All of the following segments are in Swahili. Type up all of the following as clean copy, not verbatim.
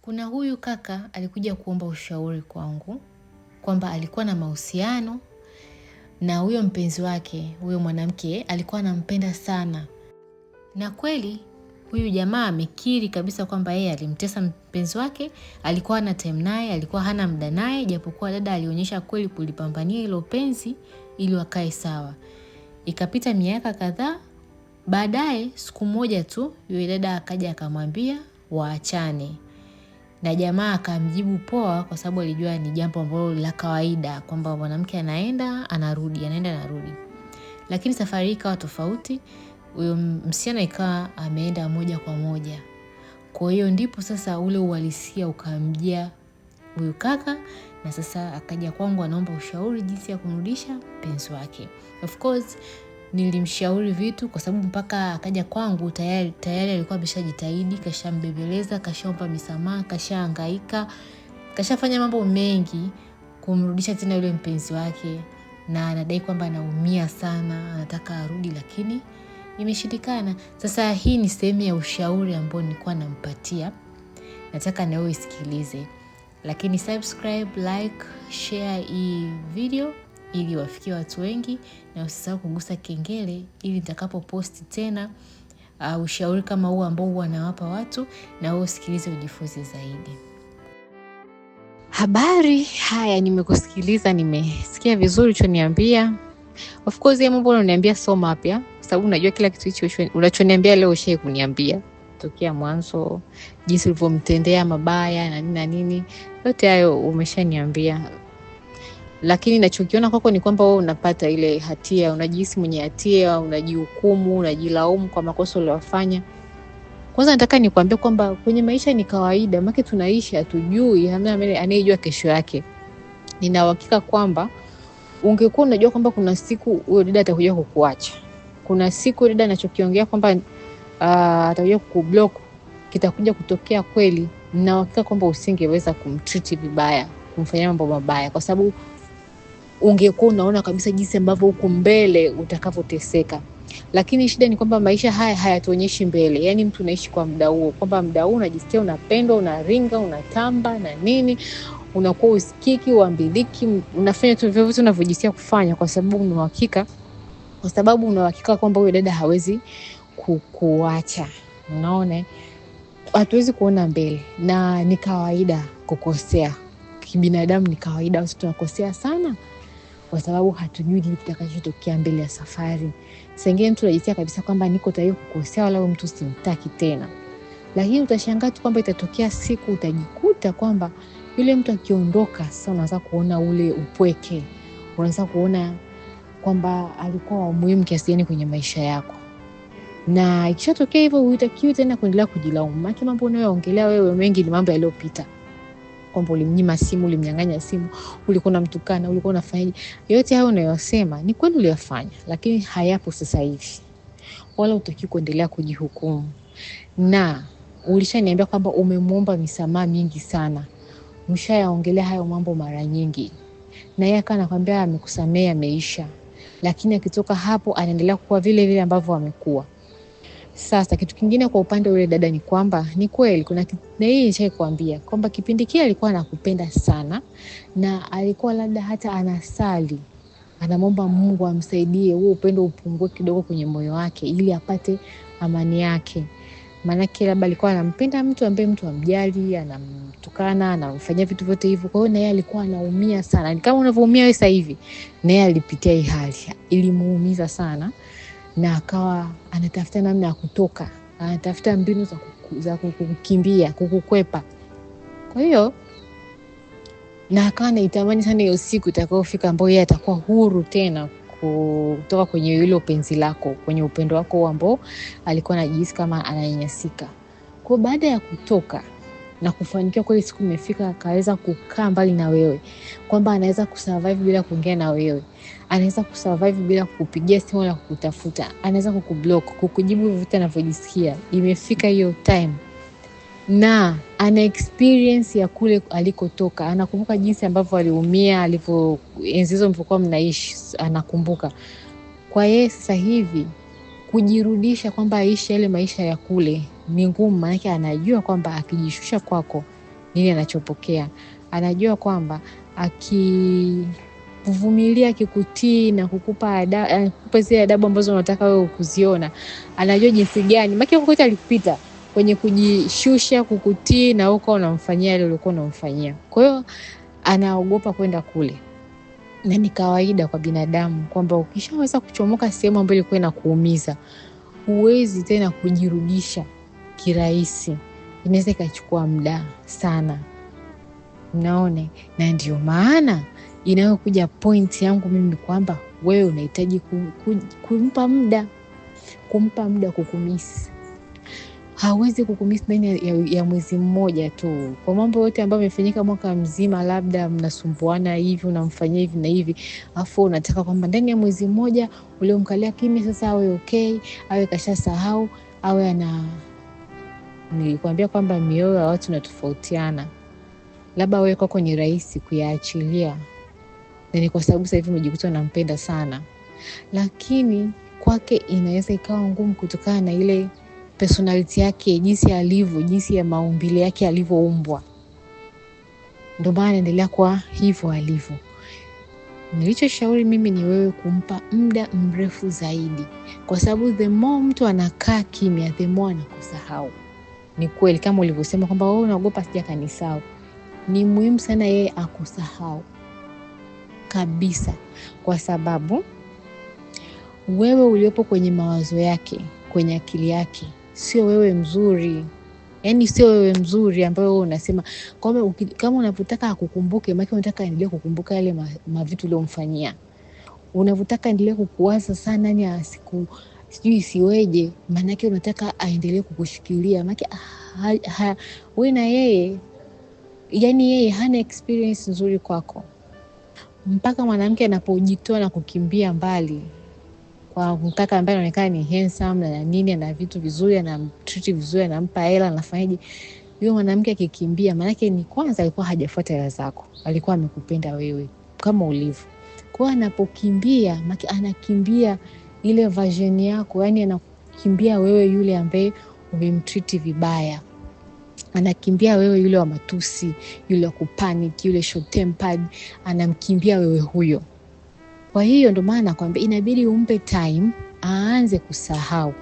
Kuna huyu kaka alikuja kuomba ushauri kwangu kwamba alikuwa na mahusiano na huyo mpenzi wake, huyo mwanamke alikuwa anampenda sana. Na kweli huyu jamaa amekiri kabisa kwamba yeye alimtesa mpenzi wake, alikuwa hana time naye, alikuwa hana muda naye, japokuwa dada alionyesha kweli kulipambania hilo penzi ili wakae sawa. Ikapita miaka kadhaa, baadaye siku moja tu yule dada akaja akamwambia waachane. Na jamaa akamjibu poa kwa sababu alijua ni jambo ambalo la kawaida kwamba mwanamke anaenda anarudi, anaenda anarudi. Lakini safari hii ikawa tofauti, huyo msichana ikawa ameenda moja kwa moja. Kwa hiyo ndipo sasa ule uhalisia ukamjia huyu kaka, na sasa akaja kwangu anaomba ushauri jinsi ya kumrudisha mpenzi wake. Of course nilimshauri vitu kwa sababu mpaka akaja kwangu tayari alikuwa ameshajitahidi, kashambebeleza, kashaomba misamaha, kashahangaika, kashafanya mambo mengi kumrudisha tena yule mpenzi wake, na anadai kwamba anaumia sana, anataka arudi lakini imeshindikana. Sasa hii ni sehemu ya ushauri ambao nilikuwa nampatia. Nataka na wewe isikilize. Lakini subscribe, like, share hii video ili wafikie watu wengi, na usisahau kugusa kengele ili nitakapo posti tena ushauri kama huu ambao huwa nawapa watu, na wewe usikilize ujifunze zaidi. Habari, haya nimekusikiliza, nimesikia vizuri ulichoniambia. Of course ya mambo unaniambia so mapya, kwa sababu unajua kila kitu hicho unachoniambia leo ushaye kuniambia tokea mwanzo, jinsi ulivyomtendea mabaya na nini na nini, yote hayo umeshaniambia. Lakini ninachokiona kwako ni kwamba wewe unapata ile hatia, unajihisi mwenye hatia, unajihukumu, unajilaumu kwa makosa uliyofanya. Kwanza nataka nikwambie kwamba kwenye maisha ni kawaida, maana tunaishi hatujui, hamna anayejua kesho yake. Nina uhakika kwamba ungekuwa unajua kwamba kuna siku huyo dada atakuja kukuacha, kuna siku dada anachokiongea kwamba atakuja kukublock kitakuja kutokea kweli, na uhakika kwamba usingeweza kumtreat vibaya, kumfanyia mambo mabaya, kwa sababu ungekuwa unaona kabisa jinsi ambavyo huko mbele utakavyoteseka. Lakini shida ni kwamba maisha haya hayatuonyeshi mbele. Yaani mtu unaishi kwa muda huo, kwamba muda huo unajisikia unapendwa, unaringa, unatamba na nini, unakuwa usikiki, uambiliki, unafanya tu vile vitu unavyojisikia kufanya kwa sababu una uhakika kwamba huyo dada hawezi kukuacha. Unaona? Hatuwezi kuona mbele, na ni kawaida kukosea. Kibinadamu ni kawaida, watu tunakosea sana kwa sababu hatujui nini kitakachotokea mbele ya safari. Sengine mtu anajisikia kabisa kwamba niko tayari kukosea, wala mtu simtaki tena. Lakini utashangaa tu kwamba itatokea siku utajikuta kwamba yule mtu akiondoka, sasa unaanza kuona ule upweke. Unaanza kuona kwamba alikuwa wa muhimu kiasi gani kwenye maisha yako. Na ikishatokea hivyo hutakiwi tena kuendelea kujilaumu. Maana mambo unayoongelea wewe mengi ni mambo yaliyopita. Kwamba ulimnyima simu, ulimnyang'anya simu, ulikuwa unamtukana, ulikuwa unafanyaje. Yote hayo unayosema ni kweli uliyofanya, lakini hayapo sasa hivi. Wala hutakiwi kuendelea kujihukumu. Na ulishaniambia kwamba umemuomba misamaha mingi sana. Mshayaongelea hayo mambo mara nyingi. Na yeye anakuambia amekusamea, ameisha. Lakini akitoka hapo anaendelea kuwa vile vile ambavyo amekuwa. Sasa kitu kingine kwa upande ule dada ni kwamba ni kweli kuna na hii nishakwambia kwamba kipindi kile alikuwa anakupenda sana, na alikuwa labda hata anasali, anamwomba Mungu amsaidie huo upendo upungue kidogo kwenye moyo wake ili apate amani yake. Maana labda alikuwa anampenda mtu ambaye mtu amjali, anamtukana, anamfanyia vitu vyote hivyo. Kwa hiyo na yeye alikuwa anaumia sana. Ni kama unavyoumia wewe sasa hivi. Na yeye alipitia hii hali, ilimuumiza sana. Na akawa anatafuta namna ya kutoka, anatafuta mbinu za kukimbia, kukukwepa. Kwa hiyo na akawa anaitamani sana hiyo siku itakayofika ambapo yeye atakuwa huru tena kutoka kwenye hilo penzi lako, kwenye upendo wako ambao alikuwa anajihisi kama ananyanyasika. Kwa baada ya kutoka na kufanikiwa kweli, siku imefika akaweza kukaa mbali na wewe, kwamba anaweza kusurvive bila kuongea na wewe, anaweza kusurvive bila kukupigia simu wala kukutafuta, anaweza kukublock, kukujibu vitu anavyojisikia. Imefika hiyo time na ana experience ya kule alikotoka, anakumbuka jinsi ambavyo aliumia, enzi hizo mlikuwa mnaishi, anakumbuka. Kwa yeye sasa hivi kujirudisha kwamba aishi yale maisha ya kule ni ngumu, maana anajua kwamba akijishusha kwako nini anachopokea. Anajua kwamba akivumilia, akikutii na kukupa zile adabu ambazo unataka wewe kuziona, anajua jinsi gani maki kokote alipita kwenye kujishusha, kukutii na huko unamfanyia ile ulikuwa unamfanyia. Kwa hiyo anaogopa kwenda kule. Na ni kawaida kwa binadamu kwamba ukishaweza kuchomoka sehemu ambayo ilikuwa inakuumiza, huwezi tena kujirudisha kirahisi. Inaweza ikachukua muda sana. Unaone? Na ndio maana inayokuja point yangu mimi kwamba wewe unahitaji kumpa muda kukumisi. Hawezi kukumisi ndani ya mwezi mmoja tu. Kwa mambo yote ambayo yamefanyika mwaka mzima, labda mnasumbuana hivi, unamfanyia hivi na hivi, afu unataka kwamba ndani ya mwezi mmoja uliomkalia kimya sasa awe okay, awe kashasahau, awe nilikwambia kwamba mioyo ya watu inatofautiana. Labda wewe kwako ni rahisi kuyaachilia. Na ni kwa sababu sasa hivi umejikuta unampenda sana. Lakini kwake inaweza ikawa ngumu kutokana na ile personality yake, jinsi alivyo, jinsi ya maumbile yake alivyoumbwa. Ndio maana anaendelea kwa hivyo alivyo. Nilichoshauri mimi ni wewe kumpa muda mrefu zaidi. Kwa sababu the more mtu anakaa kimya, the more anakusahau. Ni kweli kama ulivyosema kwamba wewe unaogopa sija kanisahau. Ni muhimu sana yeye akusahau kabisa, kwa sababu wewe uliopo kwenye mawazo yake, kwenye akili yake, sio wewe mzuri. Yaani sio wewe mzuri ambaye wewe unasema kwamba kama unapotaka akukumbuke, maana unataka aendelee kukumbuka yale mavitu uliyomfanyia. Unavutaka aendelee kukuwaza sana ndani ya siku sijui siweje, maana yake unataka aendelee kukushikilia. Maana wewe na yeye, yani yeye hana experience nzuri kwako. Mpaka mwanamke anapojitoa na kukimbia mbali kwa mkaka ambaye anaonekana ni handsome na nini, ana vitu vizuri, anamtreat vizuri, anampa hela, anafanyaje, yule mwanamke akikimbia, maana yake ni kwanza alikuwa hajafuata hela zako, alikuwa amekupenda wewe kama ulivyo. Kwa anapokimbia, anakimbia ile version yako, yani anakimbia wewe yule ambaye umemtreat vibaya. Anakimbia wewe yule wa matusi, yule wa kupanic, yule short tempered, anamkimbia wewe huyo. Kwa hiyo ndio maana nakwambia inabidi umpe time, aanze kusahau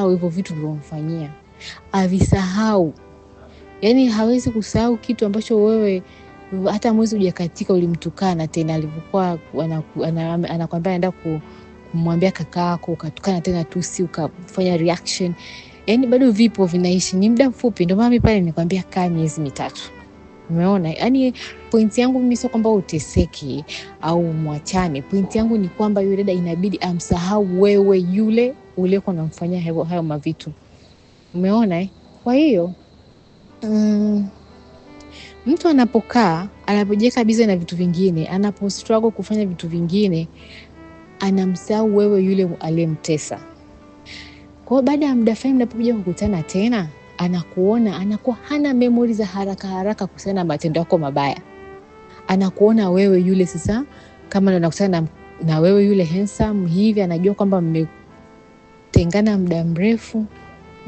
hivyo vitu ulivyomfanyia. Avisahau. Yaani hawezi kusahau kitu ambacho wewe hata mwezi hujakatika ulimtukana tena, alivyokuwa anakwambia anaenda kumwambia kakako, ukatukana tena tusi, ukafanya reaction. Yaani bado vipo vinaishi, ni muda mfupi. Ndio maana mimi pale nikwambia kaa miezi 3. Umeona? Yaani point yangu mimi sio kwamba uteseki au mwachane. Point yangu ni kwamba yule dada inabidi amsahau wewe yule uliyekuwa unamfanyia hayo mavitu. Umeona? Kwa hiyo mtu anapojiweka busy na vitu vingine, anapostruggle kufanya vitu vingine, anamsahau wewe yule aliyemtesa. Kwa baada ya muda fulani mnapokuja kukutana tena, anakuona, anakuwa hana memory za haraka kuhusiana na matendo yako mabaya. Anakuona wewe yule sasa, kama anakutana na wewe yule handsome hivi, anajua kwamba mmetengana muda mrefu,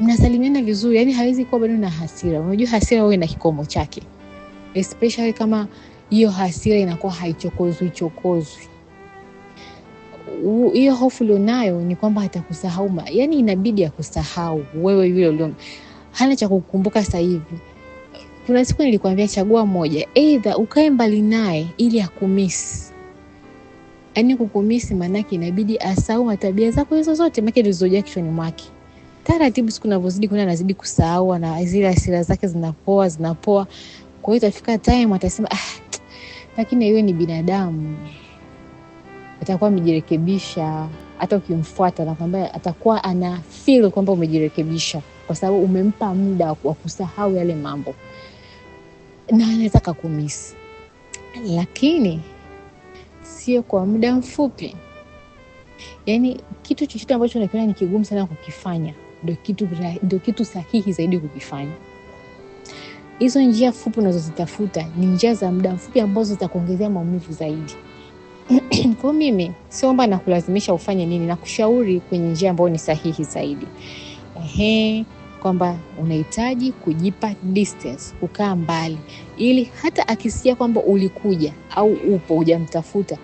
mnasalimiana vizuri, yani hawezi kuwa bado na hasira. Unajua hasira wewe ina kikomo chake. Especially kama hiyo hasira inakuwa haichokozwi. Hiyo hofu ulionayo ni kwamba atakusahau. Yani inabidi akusahau wewe yule hana cha kukumbuka sasa hivi. Kuna siku nilikwambia chagua moja, either ukae mbali naye ili akumiss. Yaani kukumiss maana yake inabidi asahau tabia zako hizo zote, maana zilizojaa kichwani mwake. Taratibu siku unavyozidi kuna anazidi kusahau, na zile hasira zake zinapoa. Kwa hiyo itafika time atasema lakini yeye ni binadamu. Atakuwa amejirekebisha. Hata ukimfuata nakwambia atakuwa ana feel kwamba umejirekebisha, kwa sababu umempa muda wa kusahau yale mambo. Na anataka kumiss. Lakini sio kwa muda mfupi. Yaani kitu chochote ambacho unakiona ni kigumu sana kukifanya, ndio kitu sahihi zaidi kukifanya. Hizo njia fupi unazozitafuta ni njia za muda mfupi ambazo zitakuongezea maumivu zaidi. Kwa mimi sio kwamba nakulazimisha ufanye nini, nakushauri kwenye njia ambayo ni sahihi zaidi. kwamba unahitaji kujipa distance, kukaa mbali, ili hata akisikia kwamba ulikuja au upo hujamtafuta,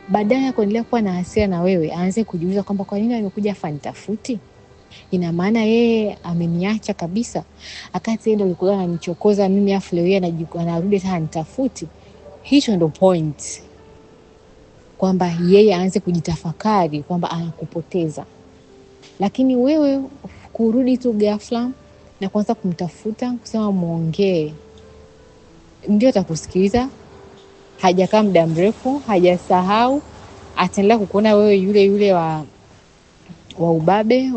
badala ya kuendelea kuwa na hasira na wewe, aanze kujiuliza kwamba kwa nini amekuja hapa nitafuti? Ina maana yeye ameniacha kabisa, akati yeye ndio alikuwa ananichokoza mimi, afu leo yeye anarudi tena nitafuti. Hicho ndo point, kwamba yeye aanze kujitafakari kwamba anakupoteza. Lakini wewe kurudi tu ghafla na kuanza kumtafuta, kusema muongee, ndio atakusikiliza. Hajakaa muda mrefu, hajasahau, ataendelea kukuona wewe yule yule wa ubabe.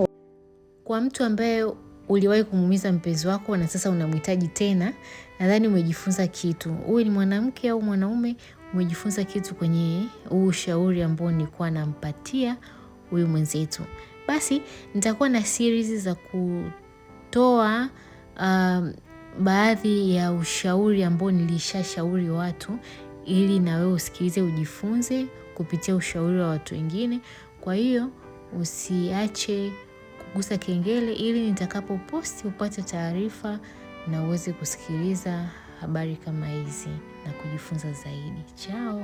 Kwa mtu ambaye uliwahi kumuumiza mpenzi wako na sasa unamhitaji tena, nadhani umejifunza kitu. Uwe ni mwanamke au mwanaume, umejifunza kitu kwenye ushauri ambao nilikuwa nampatia huyu mwenzetu. Basi nitakuwa na series za kutoa baadhi ya ushauri ambao nilishashauri watu, ili na wewe usikilize, ujifunze kupitia ushauri wa watu wengine. Kwa hiyo usiache kugusa kengele, ili nitakapo posti upate taarifa na uweze kusikiliza habari kama hizi na kujifunza zaidi. Chao.